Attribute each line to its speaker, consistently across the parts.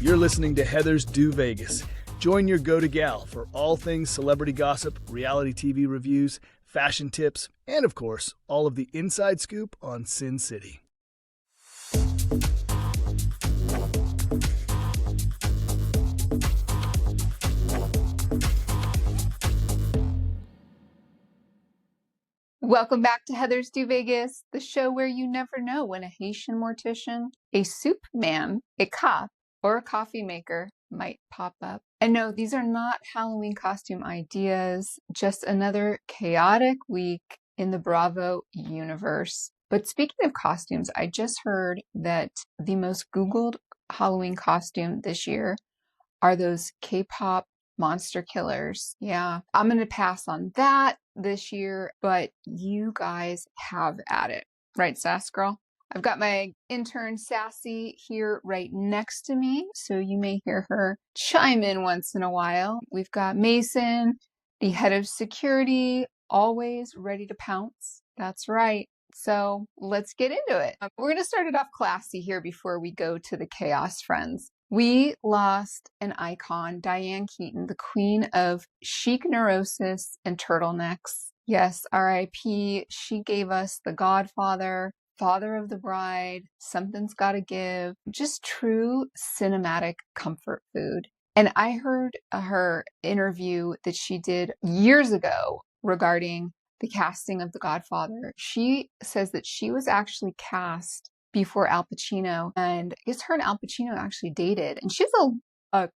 Speaker 1: You're listening to Heather's Deux Vegas. Join your go-to gal for all things celebrity gossip, reality TV reviews, fashion tips, and of course, all of the inside scoop on Sin City.
Speaker 2: Welcome back to Heather's Deux Vegas, the show where you never know when a Haitian mortician, a soup man, a cop, or a coffee maker might pop up. And no, these are not Halloween costume ideas, just another chaotic week in the Bravo universe. But speaking of costumes, I just heard that the most Googled Halloween costume this year are those K-pop monster killers. Yeah, I'm going to pass on that this year, but you guys have at it. Right, Sass Girl? I've got my intern Sassy here right next to me, so you may hear her chime in once in a while. We've got Mason, the head of security, always ready to pounce. That's right. So let's get into it. We're going to start it off classy here before we go to the chaos, friends. We lost an icon, Diane Keaton, the queen of chic neurosis and turtlenecks. Yes, R.I.P. She gave us The Godfather, Father of the Bride, Something's Gotta Give, just true cinematic comfort food. And I heard her interview that she did years ago regarding the casting of The Godfather. She says that she was actually cast before Al Pacino, and I guess her and Al Pacino actually dated. And she has a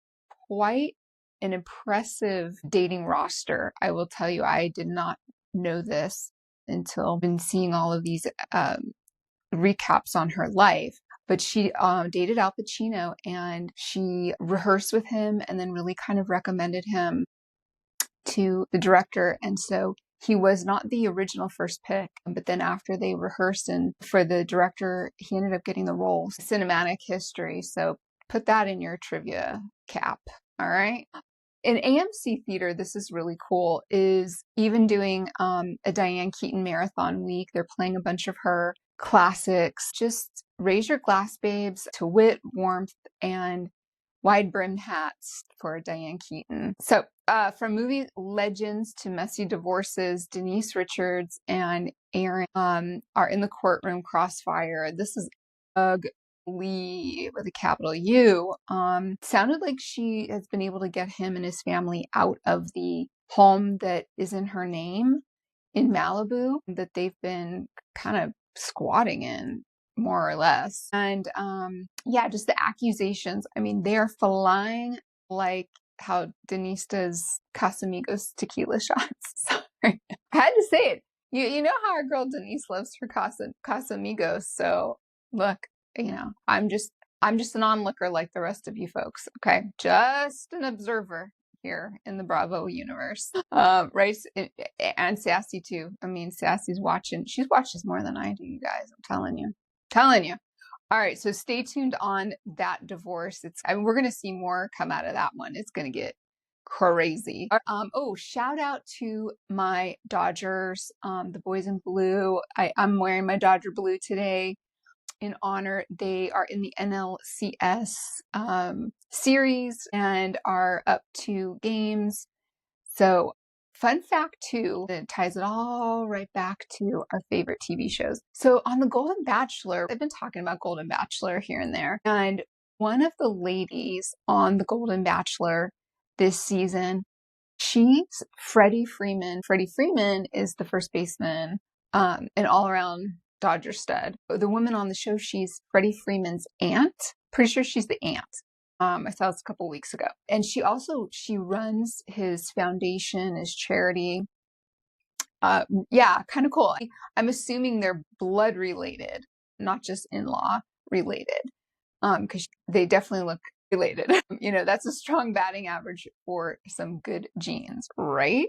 Speaker 2: quite an impressive dating roster. I will tell you, I did not know this until I've been seeing all of these recaps on her life. But she dated Al Pacino, and she rehearsed with him and then really kind of recommended him to the director. And so he was not the original first pick, but then after they rehearsed and for the director, he ended up getting the role. Cinematic history. So put that in your trivia cap. All right. In AMC Theater, this is really cool, is even doing a Diane Keaton marathon week. They're playing a bunch of her classics. Just raise your glass, babes, to wit, warmth, and wide brimmed hats for Diane Keaton. So from movie legends to messy divorces, Denise Richards and Aaron are in the courtroom crossfire. This is ugly with a capital U. Sounded like she has been able to get him and his family out of the home that is in her name in Malibu that they've been kind of squatting in, more or less. And yeah, just the accusations. I mean, they're flying like how Denise does Casamigos tequila shots. Sorry. I had to say it. You know how our girl Denise loves her Casamigos. So look, you know, I'm just an onlooker like the rest of you folks. Okay. Just an observer here in the Bravo universe. Right. And Sassy too. I mean, Sassy's watching. She watches more than I do, you guys. I'm telling you. All right, so stay tuned on that divorce. We're going to see more come out of that one. It's going to get crazy. Oh, shout out to my Dodgers, the boys in blue. I'm wearing my Dodger blue today in honor. They are in the NLCS series and are up 2 games. So fun fact too, that ties it all right back to our favorite TV shows. So on the Golden Bachelor, I've been talking about Golden Bachelor here and there. And one of the ladies on the Golden Bachelor this season, she's Freddie Freeman. Freddie Freeman is the first baseman, an all-around Dodger stud. The woman on the show, she's Freddie Freeman's aunt. Pretty sure she's the aunt. I saw this a couple weeks ago. And she runs his foundation, his charity. Yeah, kind of cool. I'm assuming they're blood related, not just in-law related, because they definitely look related. You know, that's a strong batting average for some good genes, right?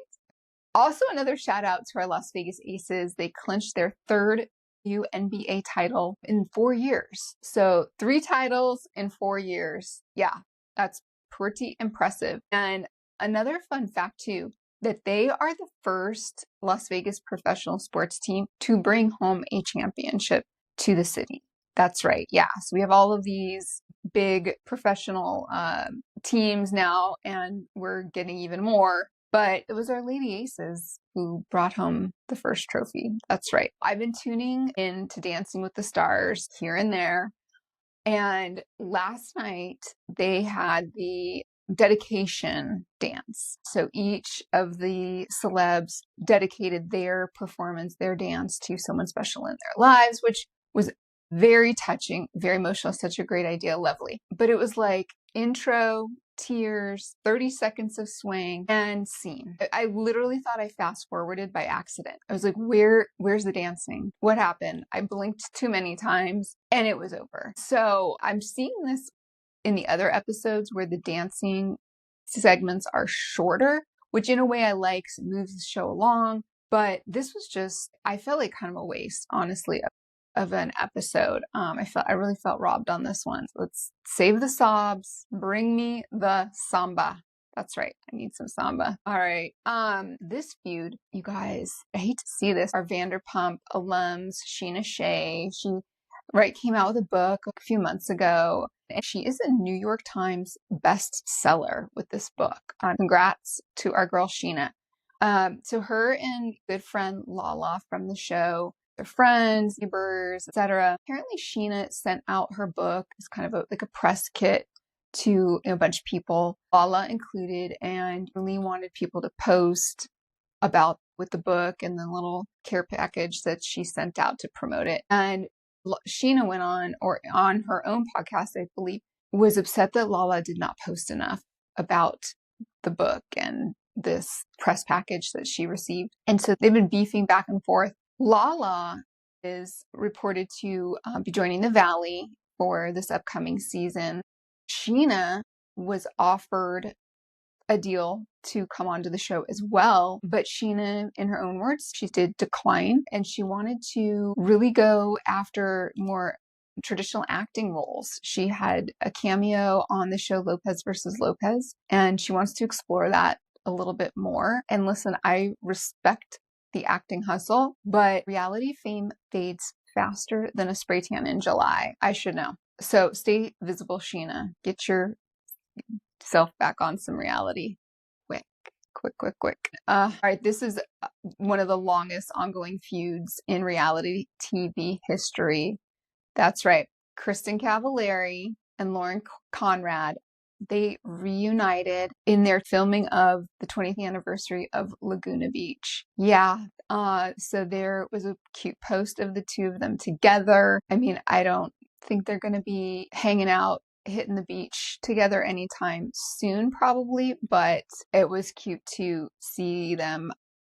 Speaker 2: Also, another shout out to our Las Vegas Aces. They clinched their 3rd WNBA title in 4 years. So 3 titles in 4 years. Yeah, that's pretty impressive. And another fun fact too, that they are the first Las Vegas professional sports team to bring home a championship to the city. That's right. Yeah. So we have all of these big professional teams now, and we're getting even more. But it was our Lady Aces who brought home the first trophy. That's right. I've been tuning into Dancing with the Stars here and there. And last night they had the dedication dance. So each of the celebs dedicated their performance, their dance to someone special in their lives, which was very touching, very emotional, such a great idea, lovely. But it was like intro, tears, 30 seconds of swing, and scene. I literally thought I fast forwarded by accident. I was like, where's the dancing? What happened? I blinked too many times and it was over. So I'm seeing this in the other episodes where the dancing segments are shorter, which in a way I like, moves the show along. But this was just, I felt like kind of a waste, honestly, of an episode. I really felt robbed on this one. So let's save the sobs. Bring me the samba. That's right. I need some samba. All right. This feud, you guys, I hate to see this. Our Vanderpump alums, Sheena Shea, she came out with a book a few months ago, and she is a New York Times bestseller with this book. Congrats to our girl Sheena. So her and good friend Lala from the show, their friends, neighbors, etc. Apparently Sheena sent out her book as kind of like a press kit to a bunch of people, Lala included, and really wanted people to post about with the book and the little care package that she sent out to promote it. And Sheena went on her own podcast, I believe, was upset that Lala did not post enough about the book and this press package that she received. And so they've been beefing back and forth. Lala is reported to be joining the Valley for this upcoming season. Sheena was offered a deal to come onto the show as well, but Sheena, in her own words, she did decline, and she wanted to really go after more traditional acting roles. She had a cameo on the show Lopez versus Lopez, and she wants to explore that a little bit more. And listen, I respect the acting hustle, but reality fame fades faster than a spray tan in July. I should know. So stay visible, Sheena. Get yourself back on some reality. Quick. All right, this is one of the longest ongoing feuds in reality TV history. That's right. Kristen Cavallari and Lauren Conrad, they reunited in their filming of the 20th anniversary of Laguna Beach. Yeah. So there was a cute post of the two of them together. I mean, I don't think they're going to be hanging out, hitting the beach together anytime soon, probably, but it was cute to see them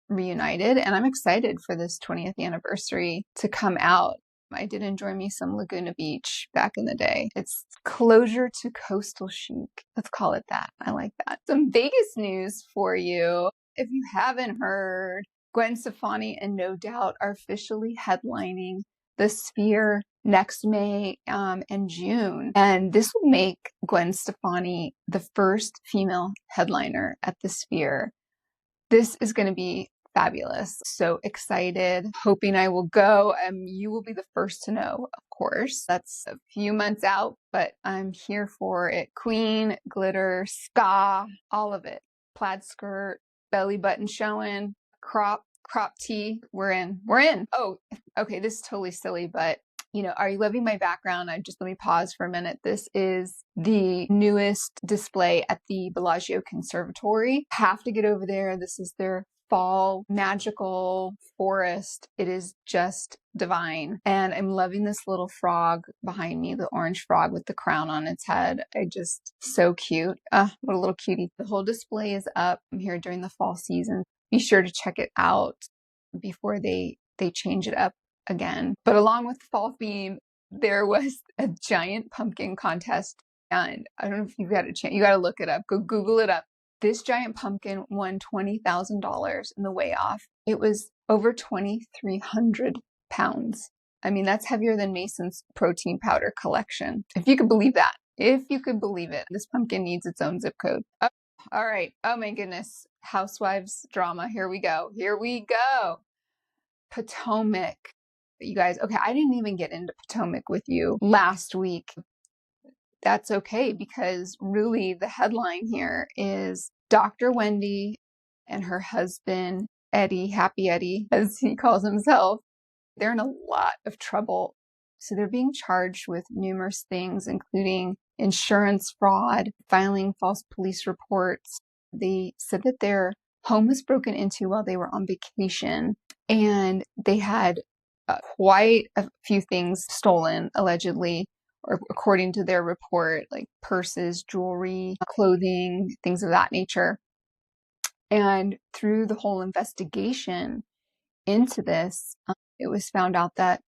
Speaker 2: reunited, and I'm excited for this 20th anniversary to come out. I did enjoy me some Laguna Beach back in the day. It's closure to coastal chic. Let's call it that. I like that. Some Vegas news for you. If you haven't heard, Gwen Stefani and No Doubt are officially headlining the Sphere next May and June. And this will make Gwen Stefani the first female headliner at the Sphere. This is going to be fabulous. So excited. Hoping I will go. You will be the first to know, of course. That's a few months out, but I'm here for it. Queen, glitter, ska, all of it. Plaid skirt, belly button showing, crop tee. We're in. Oh, okay. This is totally silly, but are you loving my background? Let me pause for a minute. This is the newest display at the Bellagio Conservatory. Have to get over there. This is their fall magical forest. It is just divine. And I'm loving this little frog behind me, the orange frog with the crown on its head. So cute. What a little cutie. The whole display is up here during the fall season. Be sure to check it out before they change it up again. But along with the fall theme, there was a giant pumpkin contest. And I don't know if you've got a chance. You got to look it up. Go Google it up. This giant pumpkin won $20,000 in the weigh-off. It was over 2,300 pounds. I mean, that's heavier than Mason's protein powder collection. If you could believe that. If you could believe it. This pumpkin needs its own zip code. Oh, all right. Oh my goodness. Housewives drama. Here we go. Potomac. You guys, okay, I didn't even get into Potomac with you last week. that's okay, because really the headline here is Dr. Wendy and her husband, Eddie, Happy Eddie, as he calls himself, they're in a lot of trouble. So they're being charged with numerous things, including insurance fraud, filing false police reports. They said that their home was broken into while they were on vacation, and they had quite a few things stolen, allegedly, or according to their report, like purses, jewelry, clothing, things of that nature. And through the whole investigation into this, it was found out that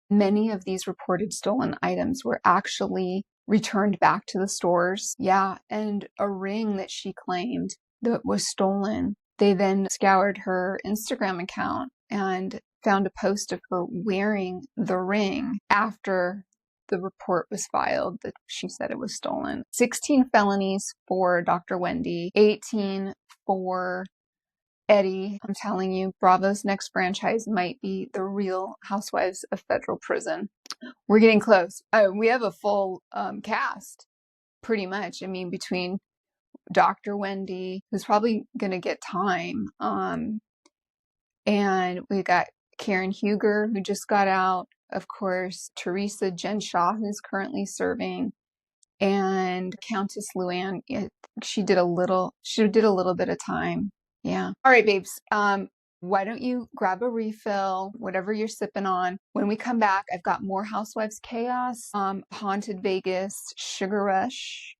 Speaker 2: many of these reported stolen items were actually returned back to the stores. Yeah, and a ring that she claimed that was stolen. They then scoured her Instagram account and found a post of her wearing the ring after the report was filed that she said it was stolen. 16 felonies for Dr. Wendy, 18 for Eddie. I'm telling you, Bravo's next franchise might be the Real Housewives of Federal Prison. We're getting close. We have a full cast, pretty much. I mean, between Dr. Wendy, who's probably going to get time, and we got Karen Huger, who just got out. Of course, Teresa Jen Shaw, who's currently serving, and Countess Luann. She did a little bit of time. Yeah. All right, babes. Why don't you grab a refill, whatever you're sipping on. When we come back, I've got more Housewives chaos, Haunted Vegas, Sugar Rush,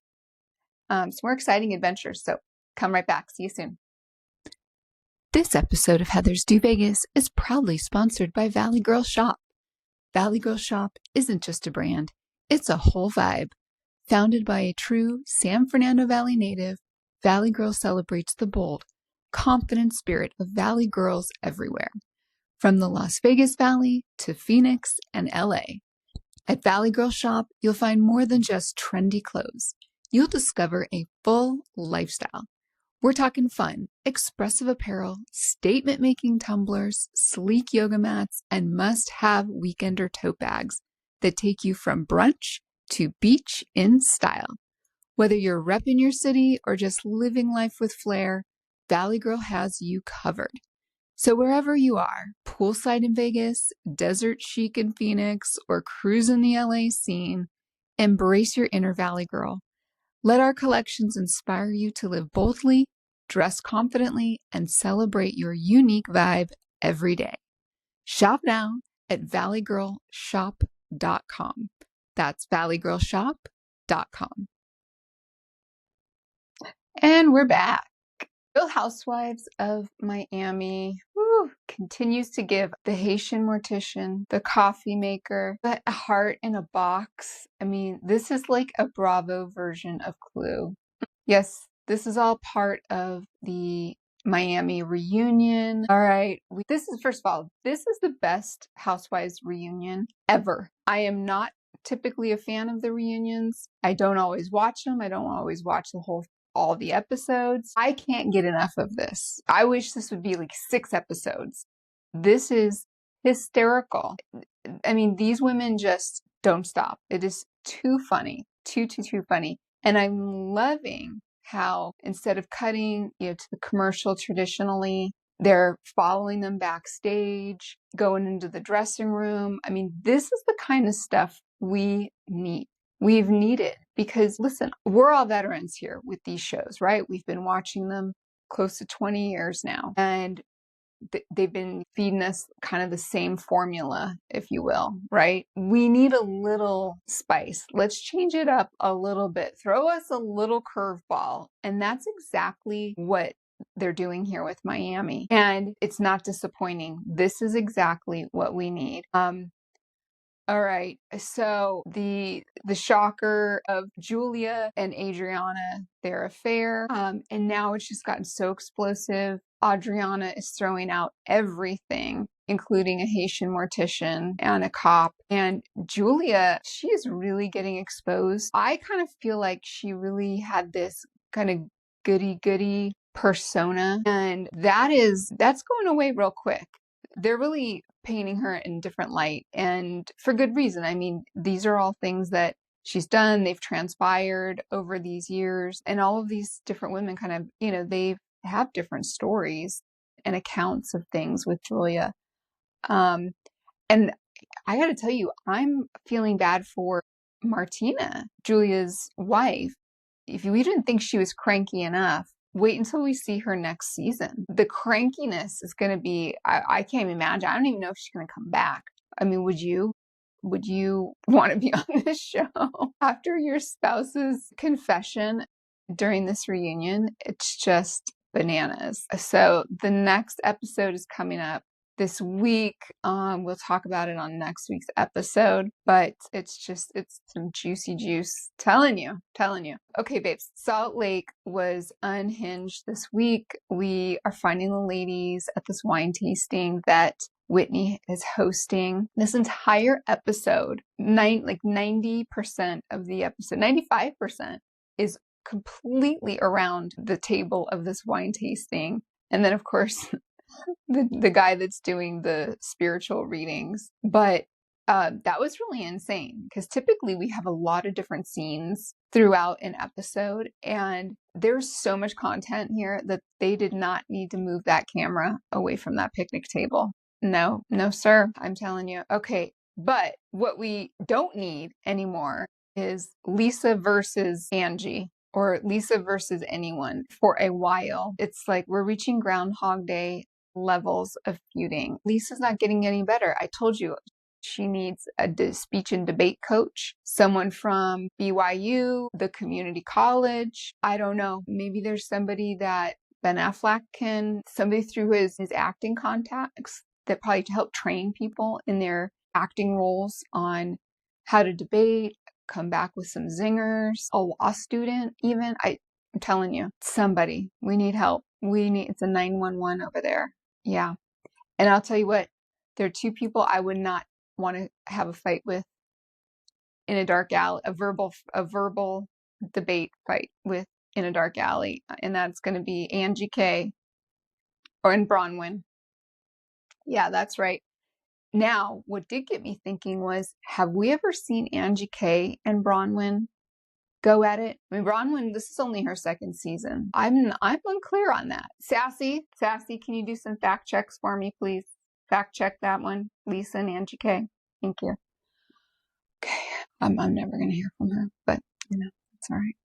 Speaker 2: some more exciting adventures. So come right back. See you soon. This episode of Heather Deux Vegas is proudly sponsored by Valley Girl Shop. Valley Girl Shop isn't just a brand, it's a whole vibe. Founded by a true San Fernando Valley native, Valley Girl celebrates the bold, confident spirit of Valley girls everywhere, from the Las Vegas Valley to Phoenix and LA. At Valley Girl Shop, you'll find more than just trendy clothes. You'll discover a full lifestyle. We're talking fun, expressive apparel, statement-making tumblers, sleek yoga mats, and must-have weekender tote bags that take you from brunch to beach in style. Whether you're repping your city or just living life with flair, Valley Girl has you covered. So wherever you are, poolside in Vegas, desert chic in Phoenix, or cruising the LA scene, embrace your inner Valley Girl. Let our collections inspire you to live boldly, dress confidently, and celebrate your unique vibe every day. Shop now at valleygirlshop.com. That's valleygirlshop.com. And we're back. Real Housewives of Miami continues to give the Haitian mortician, the coffee maker, a heart in a box. I mean, this is like a Bravo version of Clue. Yes, this is all part of the Miami reunion. All right. First of all, this is the best Housewives reunion ever. I am not typically a fan of the reunions. I don't always watch them. I don't always watch all the episodes. I can't get enough of this. I wish this would be like 6 episodes. This is hysterical. I mean, these women just don't stop. It is too funny. Too funny. And I'm loving how instead of cutting, to the commercial traditionally, they're following them backstage, going into the dressing room. I mean, this is the kind of stuff we need. We've needed, because listen, we're all veterans here with these shows, right? We've been watching them close to 20 years now, and they've been feeding us kind of the same formula, if you will, right? We need a little spice. Let's change it up a little bit. Throw us a little curveball. And that's exactly what they're doing here with Miami. And it's not disappointing. This is exactly what we need. All right, so the shocker of Julia and Adriana, their affair, and now it's just gotten so explosive. Adriana is throwing out everything, including a Haitian mortician and a cop. And Julia, she is really getting exposed. I kind of feel like she really had this kind of goody-goody persona, and that's going away real quick. They're really painting her in a different light, and for good reason. I mean, these are all things that she's done. They've transpired over these years, and all of these different women kind of, they have different stories and accounts of things with Julia. And I got to tell you, I'm feeling bad for Martina, Julia's wife. If you didn't think she was cranky enough, wait until we see her next season. The crankiness is going to be, I can't imagine. I don't even know if she's going to come back. I mean, would you? Would you want to be on this show after your spouse's confession during this reunion? It's just bananas. So the next episode is coming up this week. We'll talk about it on next week's episode, but it's some juicy juice. Telling you. Okay, babes, Salt Lake was unhinged this week. We are finding the ladies at this wine tasting that Whitney is hosting. This entire episode, 90% of the episode, 95% is completely around the table of this wine tasting. And then, of course, the guy that's doing the spiritual readings. But that was really insane because typically we have a lot of different scenes throughout an episode, and there's so much content here that they did not need to move that camera away from that picnic table. No, sir. I'm telling you. Okay. But what we don't need anymore is Lisa versus Angie or Lisa versus anyone for a while. It's like we're reaching Groundhog Day levels of feuding. Lisa's not getting any better. I told you she needs a speech and debate coach, someone from BYU, the community college. I don't know. Maybe there's somebody that Ben Affleck somebody through his acting contacts that probably to help train people in their acting roles on how to debate, come back with some zingers, a law student even. I'm telling you, somebody, we need help. It's a 911 over there. Yeah. And I'll tell you what, there are two people I would not want to have a fight with in a dark alley, a verbal debate fight with in a dark alley. And that's going to be Angie K and Bronwyn. Yeah, that's right. Now, what did get me thinking was, have we ever seen Angie K and Bronwyn go at it? I mean, Bronwyn, this is only her second season. I'm unclear on that. Sassy, can you do some fact checks for me, please? Fact check that one, Lisa and Angie K. Thank you. Okay, I'm never going to hear from her, but it's all right.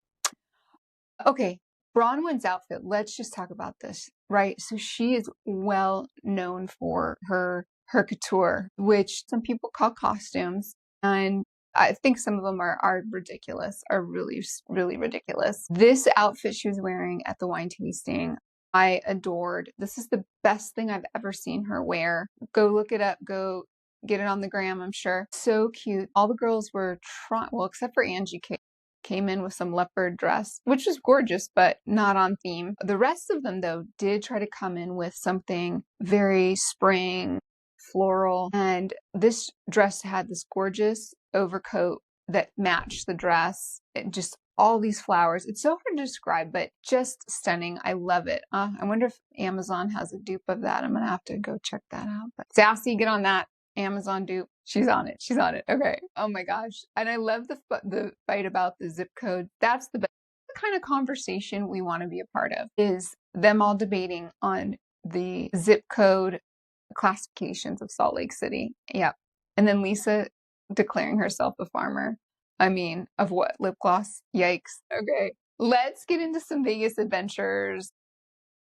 Speaker 2: Okay, Bronwyn's outfit. Let's just talk about this, right? So she is well known for her couture, which some people call costumes, and I think some of them are ridiculous, are really, really ridiculous. This outfit she was wearing at the wine tasting, I adored. This is the best thing I've ever seen her wear. Go look it up. Go get it on the gram, I'm sure. So cute. All the girls were except for Angie K, came in with some leopard dress, which was gorgeous, but not on theme. The rest of them, though, did try to come in with something very spring, floral. And this dress had this gorgeous overcoat that matched the dress. Just all these flowers. It's so hard to describe, but just stunning. I love it. I wonder if Amazon has a dupe of that. I'm going to have to go check that out. But Sassy, get on that Amazon dupe. She's on it. Okay. Oh my gosh. And I love the fight about the zip code. That's the best kind of conversation we want to be a part of, is them all debating on the zip code classifications of Salt Lake City. Yep. And then Lisa declaring herself a farmer. I mean, of what? Lip gloss? Yikes. Okay. Let's get into some Vegas adventures.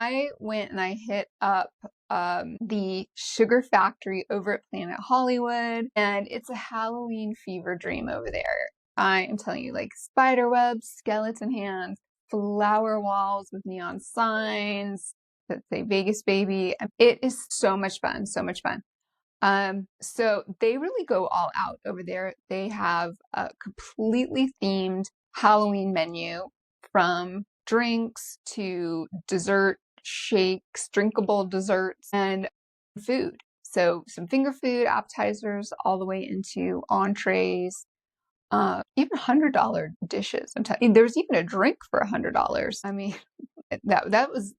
Speaker 2: I went and I hit up the Sugar Factory over at Planet Hollywood, and it's a Halloween fever dream over there. I am telling you, like spider webs, skeleton hands, flower walls with neon signs that say Vegas baby. It is so much fun, so much fun. So they really go all out over there. They have a completely themed Halloween menu, from drinks to dessert, shakes, drinkable desserts, and food. So some finger food, appetizers, all the way into entrees, even $100 dishes. There's even a drink for $100. I mean, that was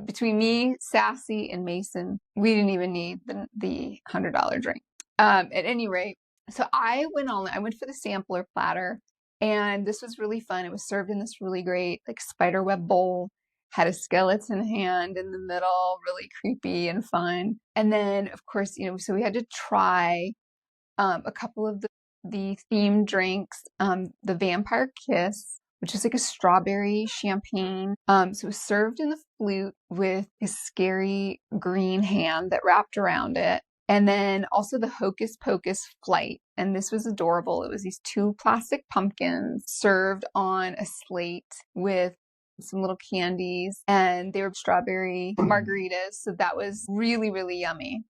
Speaker 2: between me, Sassy, and Mason. We didn't even need the $100 drink. At any rate, so I went for the sampler platter. And this was really fun. It was served in this really great like spiderweb bowl, had a skeleton hand in the middle, really creepy and fun. And then of course, so we had to try a couple of the themed drinks, the Vampire Kiss, which is like a strawberry champagne. So it was served in the flute with a scary green hand that wrapped around it. And then also the Hocus Pocus Flight. And this was adorable. It was these 2 plastic pumpkins served on a slate with some little candies, and they were strawberry margaritas. So that was really, really yummy.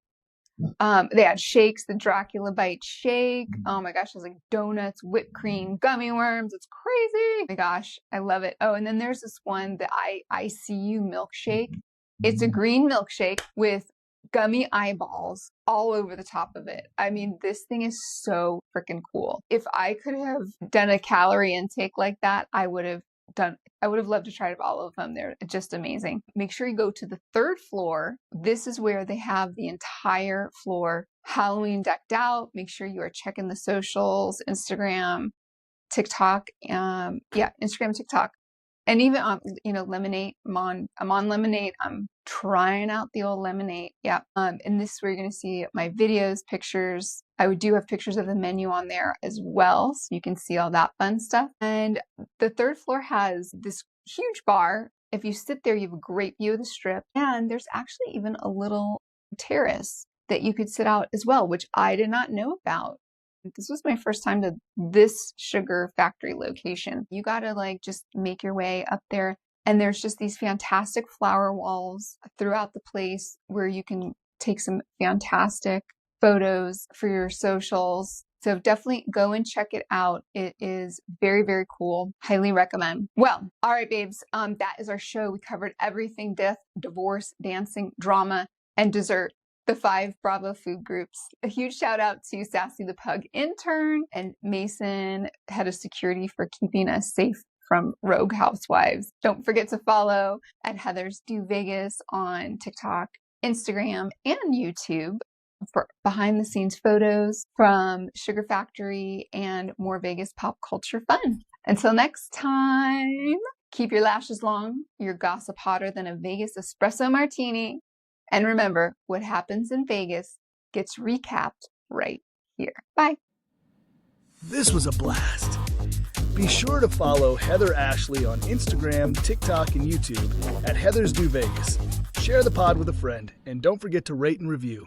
Speaker 2: They had shakes, the Dracula Bite shake. Oh my gosh, there's like donuts, whipped cream, gummy worms. It's crazy. Oh my gosh, I love it. Oh, and then there's this one, the I See You milkshake. It's a green milkshake with gummy eyeballs all over the top of it. I mean, this thing is so freaking cool. If I could have done a calorie intake like that, I would have loved to try all of them. They're just amazing. Make sure you go to the 3rd floor. This is where they have the entire floor Halloween decked out. Make sure you are checking the socials, Instagram, TikTok, Instagram, TikTok, and even Lemonade. I'm on Lemonade. I'm trying out the old Lemonade. Yeah. And this is where you're going to see my videos, pictures. I do have pictures of the menu on there as well, so you can see all that fun stuff. And the 3rd floor has this huge bar. If you sit there, you have a great view of the strip. And there's actually even a little terrace that you could sit out as well, which I did not know about. This was my first time to this sugar factory location. You gotta just make your way up there. And there's just these fantastic flower walls throughout the place where you can take some fantastic photos for your socials. So definitely go and check it out. It is very, very cool. Highly recommend. Well, all right, babes. That is our show. We covered everything: death, divorce, dancing, drama, and dessert. The 5 Bravo food groups. A huge shout out to Sassy the Pug intern and Mason, head of security, for keeping us safe from rogue housewives. Don't forget to follow at Heather Deux Vegas on TikTok, Instagram, and YouTube for behind the scenes photos from Sugar Factory and more Vegas pop culture fun. Until next time, keep your lashes long, your gossip hotter than a Vegas espresso martini. And remember, what happens in Vegas gets recapped right here. Bye.
Speaker 1: This was a blast. Be sure to follow Heather Ashley on Instagram, TikTok, and YouTube at Heather Deux Vegas. Share the pod with a friend, and don't forget to rate and review.